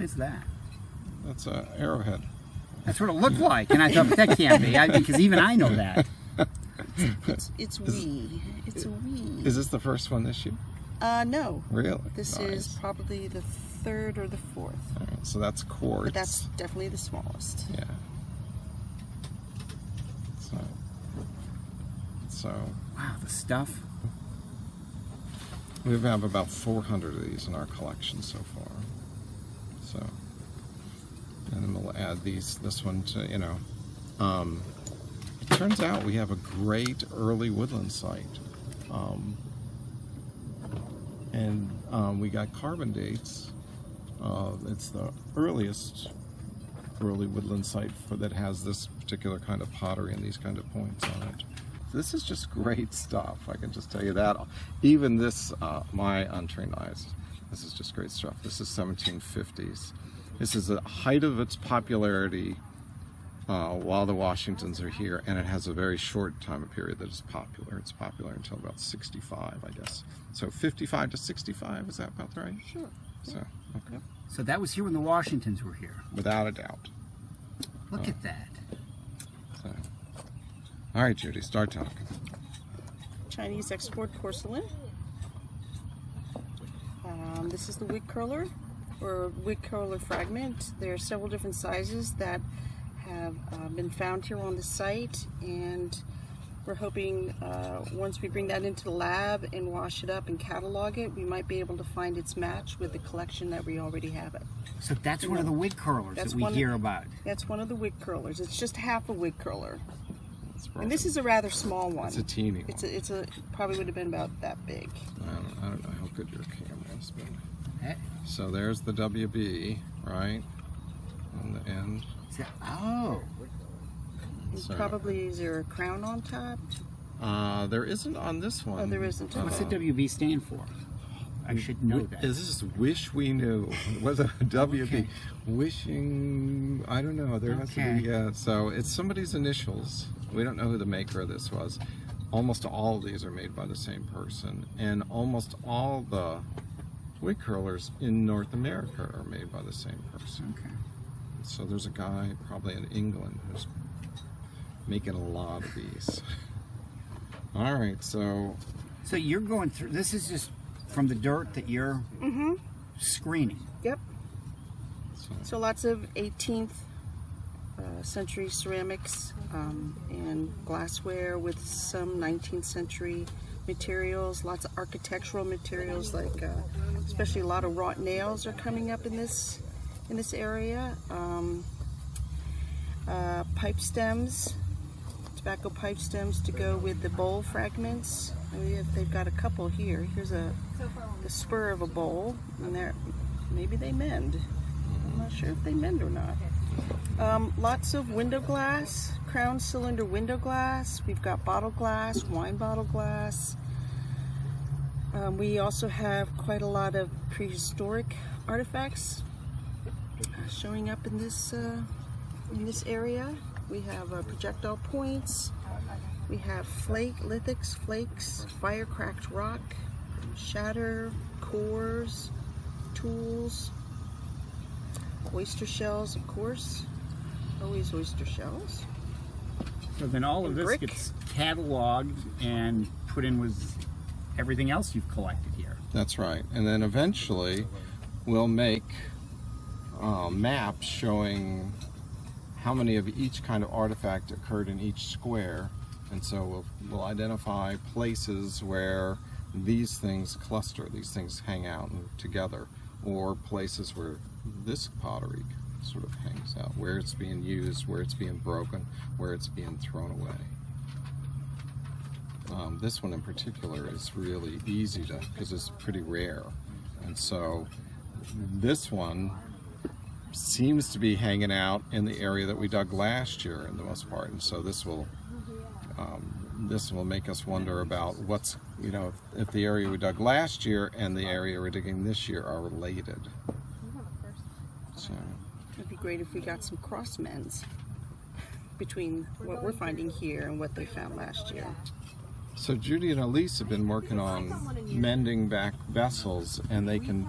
is that? That's an arrowhead. That's what it looked like, and I thought, but that can't be, because even I know that. It's wee. It's a wee. Is this the first one this year? No. Really? This Nice. is probably the third or the fourth. All right, so that's quartz. But that's definitely the smallest. Yeah. So. Wow, the stuff. We have about 400 of these in our collection so far. So, and then we'll add this one to, you know. It turns out we have a great early woodland site. We got carbon dates. It's the earliest early woodland site that has this particular kind of pottery and these kind of points on it. This is just great stuff, I can just tell you that. Even this, my untrained eyes, this is just great stuff. This is 1750s. This is the height of its popularity while the Washingtons are here, and it has a very short time period that is popular. It's popular until about 65, I guess. So 55 to 65, is that about right? Sure. So, okay. So that was here when the Washingtons were here. Without a doubt. Look at that. So. All right, Judy, start talking. Chinese export porcelain. This is the wig curler, or wig curler fragment. There are several different sizes that have been found here on the site, and we're hoping once we bring that into the lab and wash it up and catalog it, we might be able to find its match with the collection that we already have it. So that's one of the wig curlers that we hear about. That's one of the wig curlers. It's just half a wig curler. And this is a rather small one. It's a teeny one. It's a probably would have been about that big. I don't know how good your camera is, but... Hey. So there's the WB, right? On the end. Oh. So, Probably is there a crown on top? there isn't on this one. Oh, there isn't. What's the WB stand for? I should know that. This is wish we knew. What's a WB? Okay. Wishing, I don't know. There has to be, so it's somebody's initials. We don't know who the maker of this was. Almost all of these are made by the same person. And almost all the wig curlers in North America are made by the same person. Okay. So there's a guy probably in England who's making a lot of these. All right, so you're going through, this is just from the dirt that you're screening. Yep. So lots of 18th century ceramics and glassware with some 19th century materials, lots of architectural materials, like especially a lot of wrought nails are coming up in this area. Pipe stems, tobacco pipe stems to go with the bowl fragments. They've got a couple here. Here's the spur of a bowl, and there maybe they mend. I'm not sure if they mend or not. Lots of window glass, crown cylinder window glass. We've got bottle glass, wine bottle glass. We also have quite a lot of prehistoric artifacts showing up in this area. We have projectile points. We have lithics, flakes, fire-cracked rock, shatter, cores, tools, oyster shells, of course. Always oyster shells. So then all of this gets cataloged and put in with everything else you've collected here. that's right. And then eventually we'll make maps showing how many of each kind of artifact occurred in each square. And so we'll identify places where these things cluster, these things hang out together, or places where this pottery sort of hangs out, where it's being used, where it's being broken, where it's being thrown away. This one in particular is really easy to, because it's pretty rare. And so this one seems to be hanging out in the area that we dug last year in the most part. And so this will make us wonder about what's, you know, if the area we dug last year and the area we're digging this year are related. So It'd be great if we got some crossmends between what we're finding here and what they found last year. So Judy and Elise have been working on mending back vessels, and they can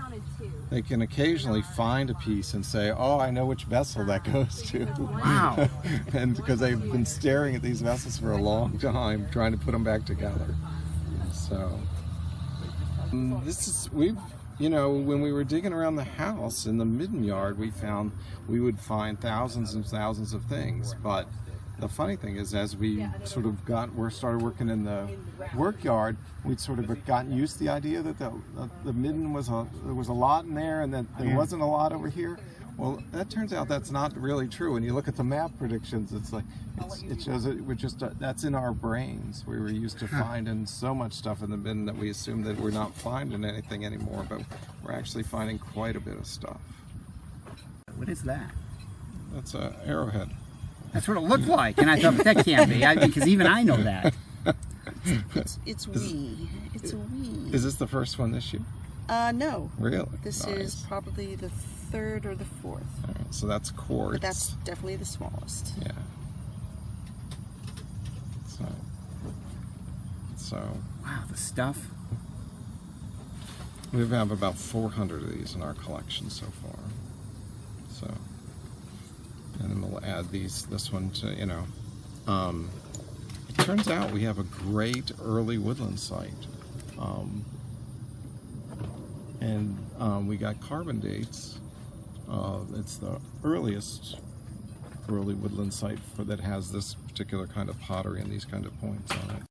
occasionally find a piece and say, "Oh, I know which vessel that goes to." Wow! And because they've been staring at these vessels for a long time, trying to put them back together. So when we were digging around the house in the midden yard, we would find thousands and thousands of things, but the funny thing is, as we sort of started working in the work yard, we'd sort of gotten used to the idea that the midden there was a lot in there, and that there wasn't a lot over here. Well, that turns out that's not really true. When you look at the map predictions, it shows that that's in our brains. We were used to finding so much stuff in the midden that we assume that we're not finding anything anymore, but we're actually finding quite a bit of stuff. What is that? That's an arrowhead. That's what it looked like, and I thought, but that can't be, because even I know that. It's wee. It's a wee. Is this the first one this year? No. Really? This Nice. is probably the third or the fourth. All right, so that's quartz. But that's definitely the smallest. Yeah. So. Wow, the stuff. We have about 400 of these in our collection so far. So. And then we'll add this one to, it turns out we have a great early woodland site. We got carbon dates. It's the earliest early woodland site that has this particular kind of pottery and these kind of points on it.